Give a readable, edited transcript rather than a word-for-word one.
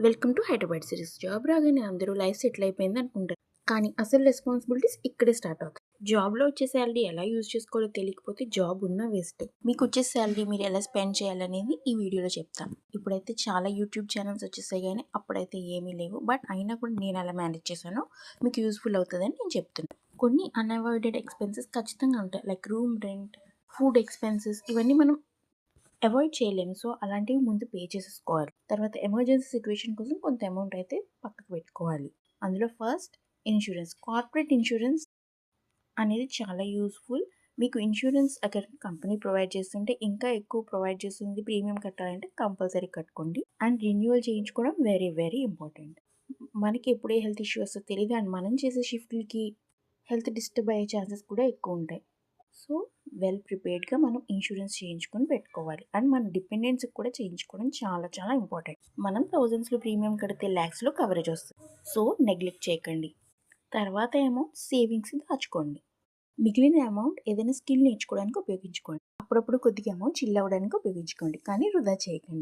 Welcome to Hyderabad series. Job రాగానే అందరూ life settle అయిపోయింది అనుకుంటారు, కానీ అసలు రెస్పాన్సిబిలిటీస్ ఇక్కడే స్టార్ట్ అవుతాయి. జాబ్లో వచ్చే శాలరీ ఎలా యూజ్ చేసుకోవాలో తెలియకపోతే జాబ్ ఉన్నా వేస్ట్. మీకు వచ్చే శాలరీ మీరు ఎలా స్పెండ్ చేయాలనేది ఈ వీడియోలో చెప్తాను. ఇప్పుడైతే చాలా యూట్యూబ్ ఛానల్స్ వచ్చేసాయి, కానీ అప్పుడైతే ఏమీ లేవు. బట్ అయినా కూడా నేను ఎలా మేనేజ్ చేశానో మీకు యూస్ఫుల్ అవుతుందని నేను చెప్తున్నాను. కొన్ని అన్అవాయిడెడ్ ఎక్స్పెన్సెస్ ఖచ్చితంగా ఉంటాయి, like room rent, food expenses. ఇవన్నీ మనం అవాయిడ్ చేయలేము, సో అలాంటివి ముందు పే చేసేసుకోవాలి. తర్వాత ఎమర్జెన్సీ సిచ్యువేషన్ కోసం కొంత అమౌంట్ అయితే పక్కకు పెట్టుకోవాలి. అందులో ఫస్ట్ ఇన్సూరెన్స్. కార్పొరేట్ ఇన్సూరెన్స్ అనేది చాలా యూస్ఫుల్. మీకు ఇన్సూరెన్స్ అక్కడ కంపెనీ ప్రొవైడ్ చేస్తుంటే ఇంకా ఎక్కువ ప్రొవైడ్ చేస్తుంది. ప్రీమియం కట్టాలంటే కంపల్సరీ కట్టుకోండి. అండ్ రెన్యువల్ చేయించుకోవడం వెరీ వెరీ ఇంపార్టెంట్. మనకి ఎప్పుడే హెల్త్ ఇష్యూ వస్తుందో తెలియదు, అండ్ మనం చేసే షిఫ్ట్లకి హెల్త్ డిస్టర్బ్ అయ్యే ఛాన్సెస్ కూడా ఎక్కువ ఉంటాయి. సో వెల్ ప్రిపేర్డ్గా మనం ఇన్సూరెన్స్ చేయించుకొని పెట్టుకోవాలి. అండ్ మన డిపెండెన్స్కి కూడా చేయించుకోవడం చాలా చాలా ఇంపార్టెంట్. మనం థౌజండ్స్లో ప్రీమియం కడితే ల్యాక్స్లో కవరేజ్ వస్తుంది, సో నెగ్లెక్ట్ చేయకండి. తర్వాత అమౌంట్ సేవింగ్స్ దాచుకోండి. మిగిలిన అమౌంట్ ఏదైనా స్కిల్ నేర్చుకోవడానికి ఉపయోగించుకోండి. అప్పుడప్పుడు కొద్దిగా అమౌంట్ చిల్ అవ్వడానికి ఉపయోగించుకోండి, కానీ వృధా చేయకండి.